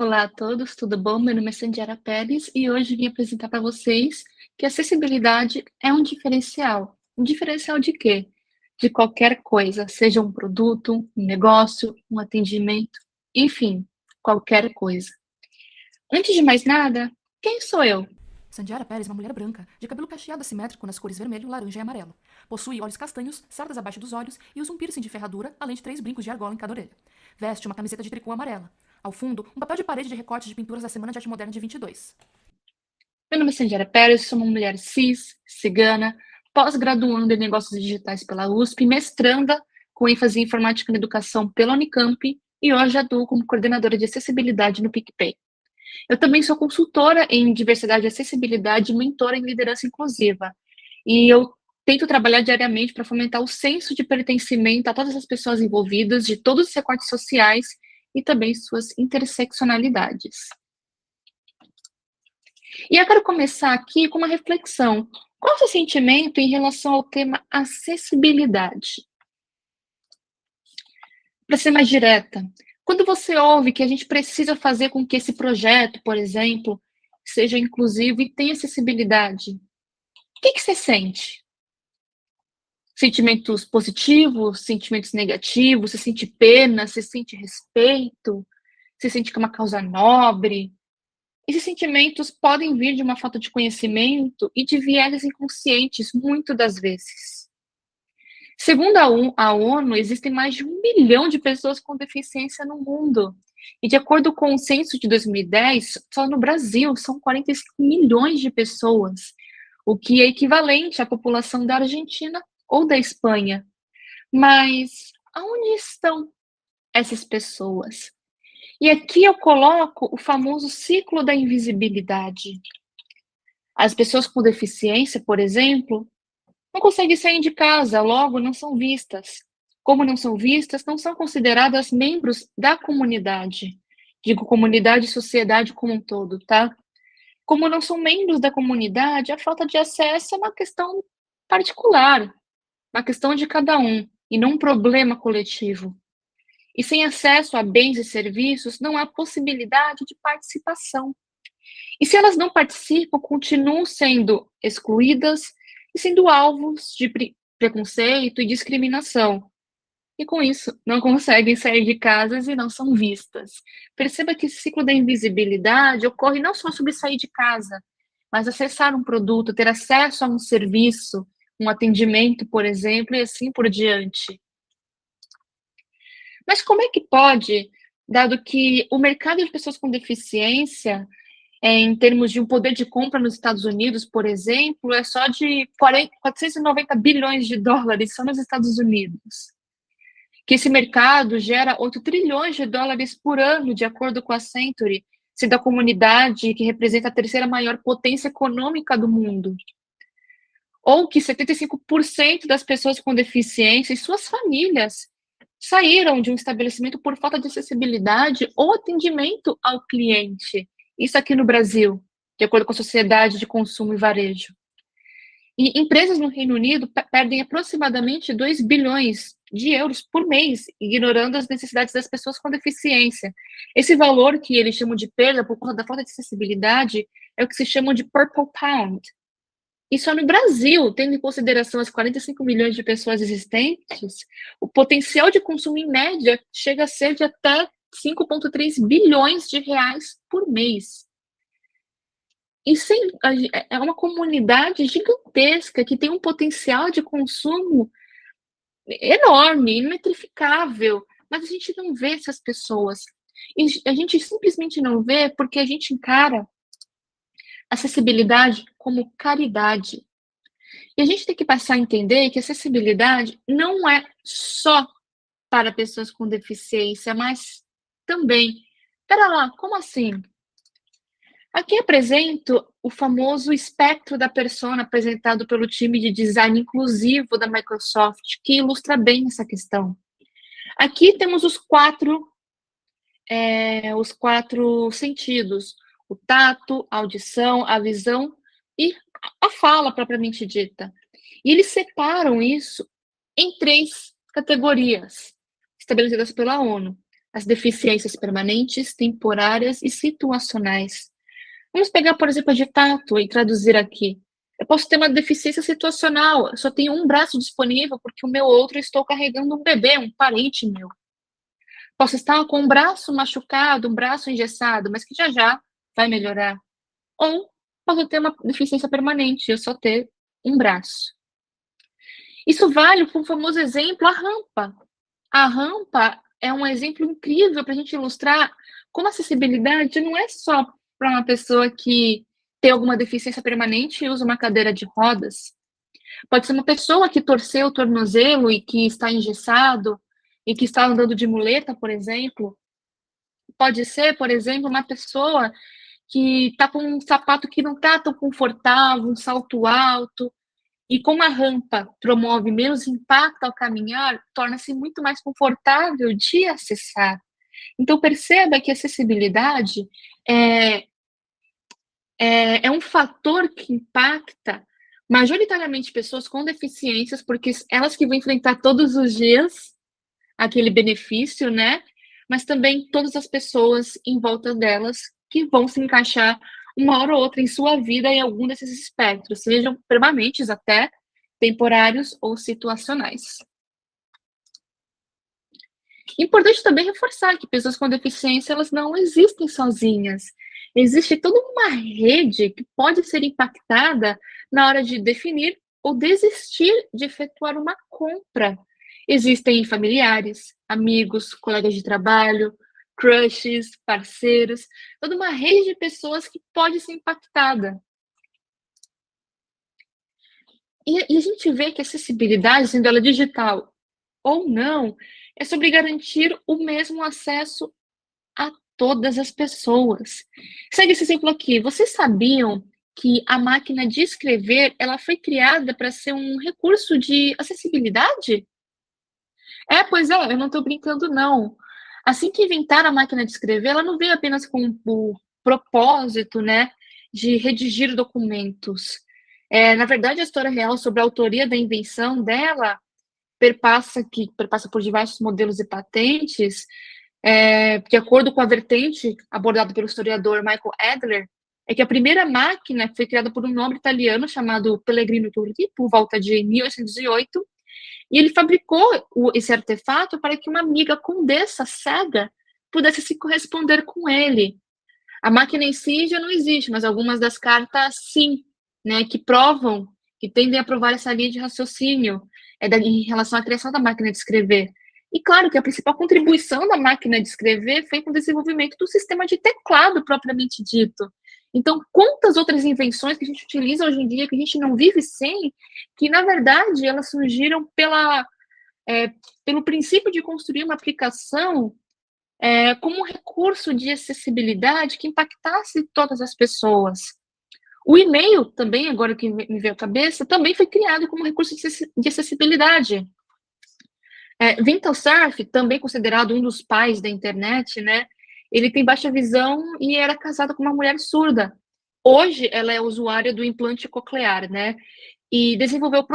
Olá a todos, tudo bom? Meu nome é Sandiara Pérez e hoje vim apresentar para vocês que a acessibilidade é um diferencial. Um diferencial de quê? De qualquer coisa, seja um produto, um negócio, um atendimento, enfim, qualquer coisa. Antes de mais nada, quem sou eu? Sandiara Pérez é uma mulher branca, de cabelo cacheado assimétrico nas cores vermelho, laranja e amarelo. Possui olhos castanhos, cerdas abaixo dos olhos e usa um piercing de ferradura, além de 3 brincos de argola em cada orelha. Veste uma camiseta de tricô amarela. Ao fundo, um papel de parede de recortes de pinturas da Semana de Arte Moderna de 22. Meu nome é Sandiara Pérez, sou uma mulher cis, cigana, pós-graduanda em negócios digitais pela USP, mestranda com ênfase em informática e educação pela Unicamp e hoje atuo como coordenadora de acessibilidade no PicPay. Eu também sou consultora em diversidade e acessibilidade e mentora em liderança inclusiva. E eu tento trabalhar diariamente para fomentar o senso de pertencimento a todas as pessoas envolvidas, de todos os recortes sociais e também suas interseccionalidades. E eu quero começar aqui com uma reflexão. Qual o seu sentimento em relação ao tema acessibilidade? Para ser mais direta, quando você ouve que a gente precisa fazer com que esse projeto, por exemplo, seja inclusivo e tenha acessibilidade, o que você sente? Sentimentos positivos, sentimentos negativos, você sente pena, você sente respeito, você sente que é uma causa nobre? Esses sentimentos podem vir de uma falta de conhecimento e de vieses inconscientes, muitas das vezes. Segundo a ONU, existem mais de 1 bilhão de pessoas com deficiência no mundo. E de acordo com o censo de 2010, só no Brasil são 45 milhões de pessoas, o que é equivalente à população da Argentina ou da Espanha. Mas aonde estão essas pessoas? E aqui eu coloco o famoso ciclo da invisibilidade. As pessoas com deficiência, por exemplo, não conseguem sair de casa, logo não são vistas. Como não são vistas, não são consideradas membros da comunidade. Digo comunidade e sociedade como um todo, tá? Como não são membros da comunidade, a falta de acesso é uma questão particular, uma questão de cada um, e não um problema coletivo. E sem acesso a bens e serviços, não há possibilidade de participação. E se elas não participam, continuam sendo excluídas e sendo alvos de preconceito e discriminação. E com isso, não conseguem sair de casas e não são vistas. Perceba que esse ciclo da invisibilidade ocorre não só sobre sair de casa, mas acessar um produto, ter acesso a um serviço, um atendimento, por exemplo, e assim por diante. Mas como é que pode, dado que o mercado de pessoas com deficiência, em termos de um poder de compra nos Estados Unidos, por exemplo, é só de 490 bilhões de dólares só nos Estados Unidos. Que esse mercado gera 8 trilhões de dólares por ano, de acordo com a Century, sendo a comunidade que representa a terceira maior potência econômica do mundo. Ou que 75% das pessoas com deficiência e suas famílias saíram de um estabelecimento por falta de acessibilidade ou atendimento ao cliente. Isso aqui no Brasil, de acordo com a Sociedade de Consumo e Varejo. E empresas no Reino Unido perdem aproximadamente 2 bilhões de euros por mês, ignorando as necessidades das pessoas com deficiência. Esse valor que eles chamam de perda por conta da falta de acessibilidade é o que se chama de Purple Pound. E só no Brasil, tendo em consideração as 45 milhões de pessoas existentes, o potencial de consumo em média chega a ser de até 5,3 bilhões de reais por mês. E é uma comunidade gigantesca que tem um potencial de consumo enorme, imetrificável, mas a gente não vê essas pessoas. E a gente simplesmente não vê porque a gente encara acessibilidade como caridade. E a gente tem que passar a entender que acessibilidade não é só para pessoas com deficiência, mas também. Espera lá, como assim? Aqui apresento o famoso espectro da persona apresentado pelo time de design inclusivo da Microsoft, que ilustra bem essa questão. Aqui temos os quatro sentidos: o tato, a audição, a visão e a fala propriamente dita. E eles separam isso em 3 categorias estabelecidas pela ONU. as deficiências permanentes, temporárias e situacionais. Vamos pegar, por exemplo, a de tato e traduzir aqui. Eu posso ter uma deficiência situacional, eu só tenho um braço disponível porque o meu outro estou carregando um bebê, um parente meu. Posso estar com um braço machucado, um braço engessado, mas que já já vai melhorar. Ou posso ter uma deficiência permanente, eu só ter um braço. Isso vale para o famoso exemplo, a rampa. A rampa é um exemplo incrível para a gente ilustrar como a acessibilidade não é só para uma pessoa que tem alguma deficiência permanente e usa uma cadeira de rodas. Pode ser uma pessoa que torceu o tornozelo e que está engessado e que está andando de muleta, por exemplo. Pode ser, por exemplo, uma pessoa que está com um sapato que não está tão confortável, um salto alto, e como a rampa promove menos impacto ao caminhar, torna-se muito mais confortável de acessar. Então, perceba que a acessibilidade é, é um fator que impacta majoritariamente pessoas com deficiências, porque elas que vão enfrentar todos os dias aquele benefício, né? Mas também todas as pessoas em volta delas que vão se encaixar uma hora ou outra em sua vida em algum desses espectros, sejam permanentes até, temporários ou situacionais. Importante também reforçar que pessoas com deficiência, elas não existem sozinhas. Existe toda uma rede que pode ser impactada na hora de definir ou desistir de efetuar uma compra. Existem familiares, amigos, colegas de trabalho, crushes, parceiros, toda uma rede de pessoas que pode ser impactada. E a gente vê que a acessibilidade, sendo ela digital ou não, é sobre garantir o mesmo acesso a todas as pessoas. Segue esse exemplo aqui. Vocês sabiam que a máquina de escrever, ela foi criada para ser um recurso de acessibilidade? Pois é, eu não estou brincando, não. Assim que inventaram a máquina de escrever, ela não veio apenas com o propósito, né, de redigir documentos. Na verdade, a história real sobre a autoria da invenção dela perpassa por diversos modelos e patentes, de acordo com a vertente abordada pelo historiador Michael Adler, é que a primeira máquina foi criada por um nobre italiano chamado Pellegrino Turri, por volta de 1808, e ele fabricou esse artefato para que uma amiga condessa cega pudesse se corresponder com ele. A máquina em si já não existe, mas algumas das cartas sim, né, que provam, que tendem a provar essa linha de raciocínio em relação à criação da máquina de escrever. E claro que a principal contribuição da máquina de escrever foi com o desenvolvimento do sistema de teclado propriamente dito. Então, quantas outras invenções que a gente utiliza hoje em dia, que a gente não vive sem, que na verdade elas surgiram pelo princípio de construir uma aplicação como um recurso de acessibilidade que impactasse todas as pessoas. O e-mail também, agora que me veio à cabeça, também foi criado como recurso de acessibilidade. Vintal Cerf, também considerado um dos pais da internet, né? Ele tem baixa visão e era casado com uma mulher surda. Hoje, ela é usuária do implante coclear, né? E desenvolveu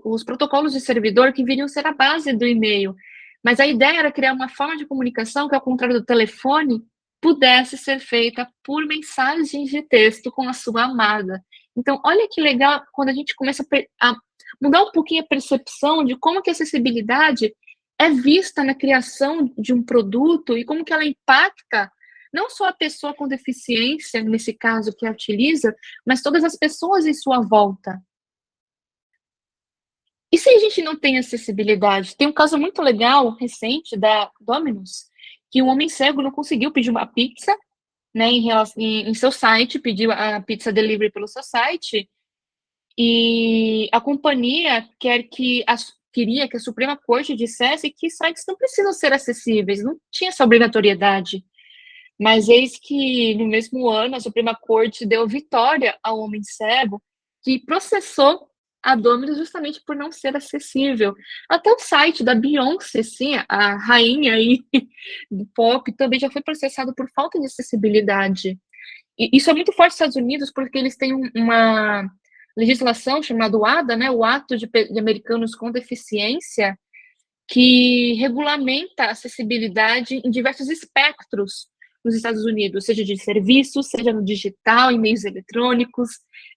os protocolos de servidor que viriam ser a base do e-mail. Mas a ideia era criar uma forma de comunicação que, ao contrário do telefone, pudesse ser feita por mensagens de texto com a sua amada. Então, olha que legal quando a gente começa a mudar um pouquinho a percepção de como que a acessibilidade é vista na criação de um produto e como que ela impacta não só a pessoa com deficiência, nesse caso, que a utiliza, mas todas as pessoas em sua volta. E se a gente não tem acessibilidade? Tem um caso muito legal, recente, da Domino's, que um homem cego não conseguiu pedir uma pizza, né, em seu site, pediu a pizza delivery pelo seu site, e a companhia queria que a Suprema Corte dissesse que sites não precisam ser acessíveis, não tinha essa obrigatoriedade. Mas eis que, no mesmo ano, a Suprema Corte deu vitória ao homem cego, que processou a Domino's justamente por não ser acessível. Até o site da Beyoncé, sim, a rainha aí do pop, também já foi processado por falta de acessibilidade. E isso é muito forte nos Estados Unidos, porque eles têm uma legislação chamada ADA, né, o Ato de Americanos com Deficiência, que regulamenta a acessibilidade em diversos espectros nos Estados Unidos, seja de serviços, seja no digital, em meios eletrônicos,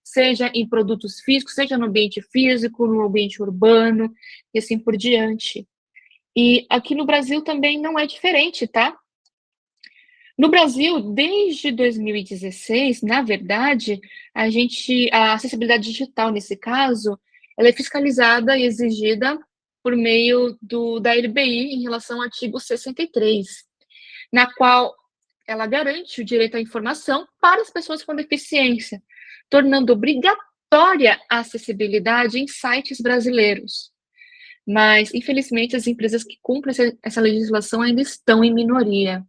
seja em produtos físicos, seja no ambiente físico, no ambiente urbano, e assim por diante. E aqui no Brasil também não é diferente, tá? No Brasil, desde 2016, na verdade, a acessibilidade digital, nesse caso, ela é fiscalizada e exigida por meio da LBI em relação ao artigo 63, na qual ela garante o direito à informação para as pessoas com deficiência, tornando obrigatória a acessibilidade em sites brasileiros. Mas, infelizmente, as empresas que cumprem essa legislação ainda estão em minoria.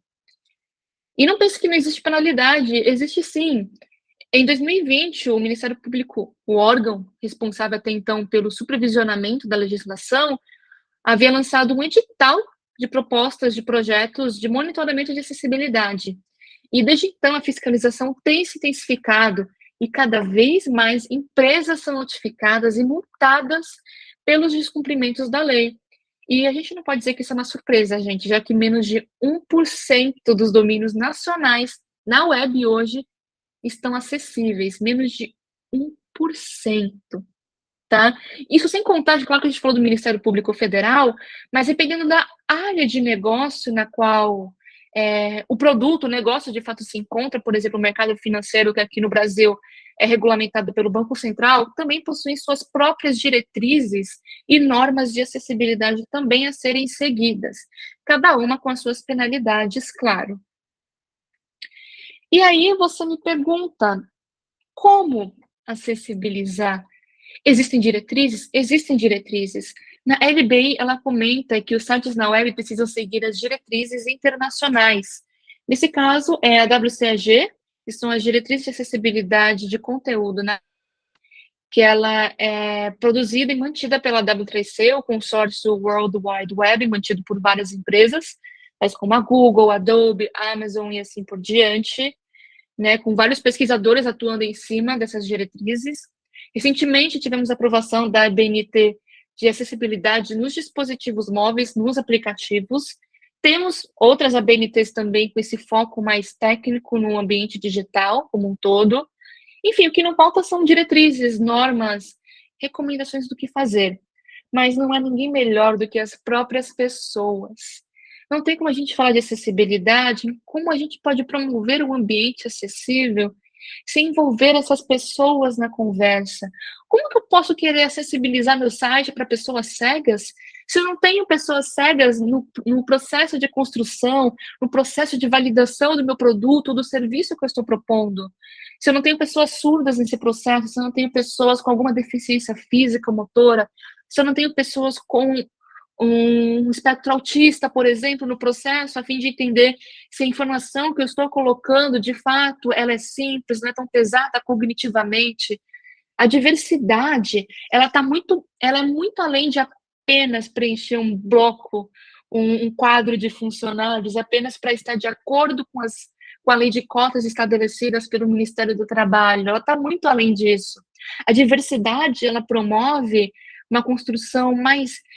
E não pense que não existe penalidade, existe sim. Em 2020, o Ministério Público, o órgão responsável até então pelo supervisionamento da legislação, havia lançado um edital de propostas de projetos de monitoramento de acessibilidade. E desde então a fiscalização tem se intensificado e cada vez mais empresas são notificadas e multadas pelos descumprimentos da lei. E a gente não pode dizer que isso é uma surpresa, gente, já que menos de 1% dos domínios nacionais na web hoje estão acessíveis, menos de 1%, tá? Isso sem contar, claro que a gente falou do Ministério Público Federal, mas dependendo da área de negócio na qual o produto, o negócio de fato se encontra, por exemplo, o mercado financeiro, que aqui no Brasil é regulamentado pelo Banco Central, também possui suas próprias diretrizes e normas de acessibilidade também a serem seguidas, cada uma com as suas penalidades, claro. E aí você me pergunta, como acessibilizar? Existem diretrizes? Existem diretrizes. Na LBI, ela comenta que os sites na web precisam seguir as diretrizes internacionais. Nesse caso, é a WCAG, que são as diretrizes de acessibilidade de conteúdo, né? Que ela é produzida e mantida pela W3C, o consórcio World Wide Web, mantido por várias empresas, tais como a Google, Adobe, Amazon e assim por diante, né, com vários pesquisadores atuando em cima dessas diretrizes. Recentemente, tivemos a aprovação da ABNT de acessibilidade nos dispositivos móveis, nos aplicativos. Temos outras ABNTs também com esse foco mais técnico no ambiente digital como um todo. Enfim, o que não falta são diretrizes, normas, recomendações do que fazer. Mas não há ninguém melhor do que as próprias pessoas. Não tem como a gente falar de acessibilidade, como a gente pode promover um ambiente acessível sem envolver essas pessoas na conversa. Como que eu posso querer acessibilizar meu site para pessoas cegas se eu não tenho pessoas cegas no processo de construção, no processo de validação do meu produto, do serviço que eu estou propondo? Se eu não tenho pessoas surdas nesse processo, se eu não tenho pessoas com alguma deficiência física, motora, se eu não tenho pessoas com um espectro autista, por exemplo, no processo, a fim de entender se a informação que eu estou colocando, de fato, ela é simples, não é tão pesada cognitivamente. A diversidade, ela é muito além de apenas preencher um bloco, um quadro de funcionários, apenas para estar de acordo com a lei de cotas estabelecidas pelo Ministério do Trabalho. Ela está muito além disso. A diversidade, ela promove uma construção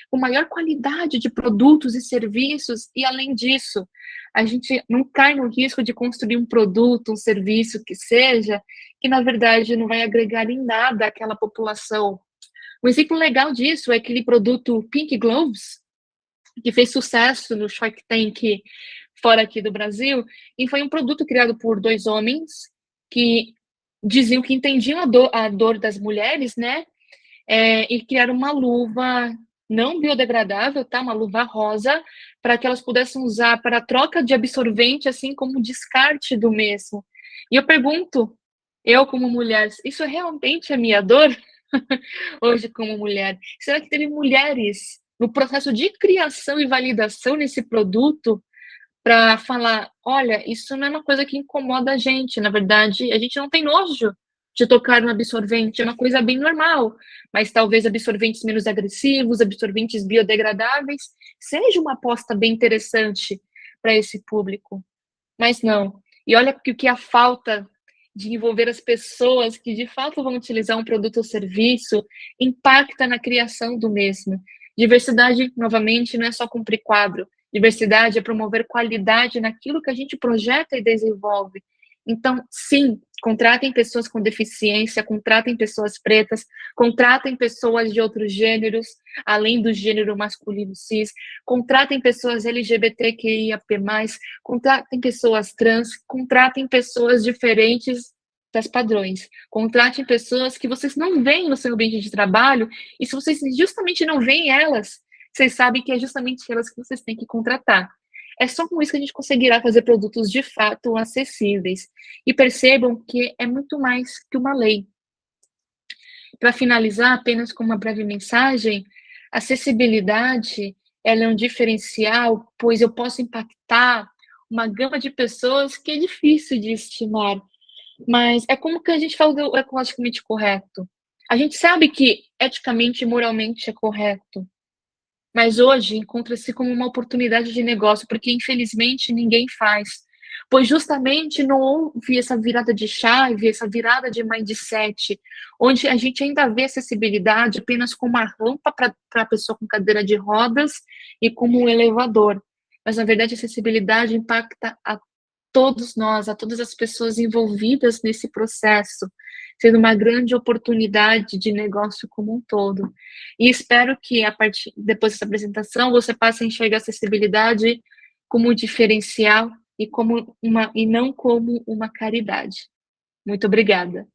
com maior qualidade de produtos e serviços, e além disso, a gente não cai no risco de construir um produto, um serviço que seja, que na verdade não vai agregar em nada àquela população. Um exemplo legal disso é aquele produto Pink Gloves, que fez sucesso no Shark Tank fora aqui do Brasil, e foi um produto criado por dois homens que diziam que entendiam a dor das mulheres, né? E criaram uma luva não biodegradável, tá? Uma luva rosa, para que elas pudessem usar para troca de absorvente, assim como descarte do mesmo. E eu pergunto, eu como mulher, isso é realmente a minha dor? Hoje como mulher? Será que teve mulheres no processo de criação e validação nesse produto para falar, olha, isso não é uma coisa que incomoda a gente, na verdade, a gente não tem nojo de tocar no absorvente, é uma coisa bem normal, mas talvez absorventes menos agressivos, absorventes biodegradáveis, seja uma aposta bem interessante para esse público. Mas não. E olha que o que a falta de envolver as pessoas que de fato vão utilizar um produto ou serviço impacta na criação do mesmo. Diversidade, novamente, não é só cumprir quadro. Diversidade é promover qualidade naquilo que a gente projeta e desenvolve. Então, sim, contratem pessoas com deficiência, contratem pessoas pretas, contratem pessoas de outros gêneros, além do gênero masculino cis, contratem pessoas LGBTQIAP+, contratem pessoas trans, contratem pessoas diferentes das padrões. Contratem pessoas que vocês não veem no seu ambiente de trabalho, e se vocês justamente não veem elas, vocês sabem que é justamente elas que vocês têm que contratar. É só com isso que a gente conseguirá fazer produtos de fato acessíveis. E percebam que é muito mais que uma lei. Para finalizar, apenas com uma breve mensagem, acessibilidade ela é um diferencial, pois eu posso impactar uma gama de pessoas que é difícil de estimar. Mas é como que a gente fala do ecologicamente correto. A gente sabe que eticamente e moralmente é correto, mas hoje encontra-se como uma oportunidade de negócio, porque infelizmente ninguém faz. Pois justamente não houve essa virada de chave, essa virada de mindset, onde a gente ainda vê acessibilidade apenas como uma rampa para a pessoa com cadeira de rodas e como um elevador. Mas, na verdade, a acessibilidade impacta a todos nós, a todas as pessoas envolvidas nesse processo, sendo uma grande oportunidade de negócio como um todo. E espero que, depois dessa apresentação, você passe a enxergar a acessibilidade como um diferencial e não como uma caridade. Muito obrigada.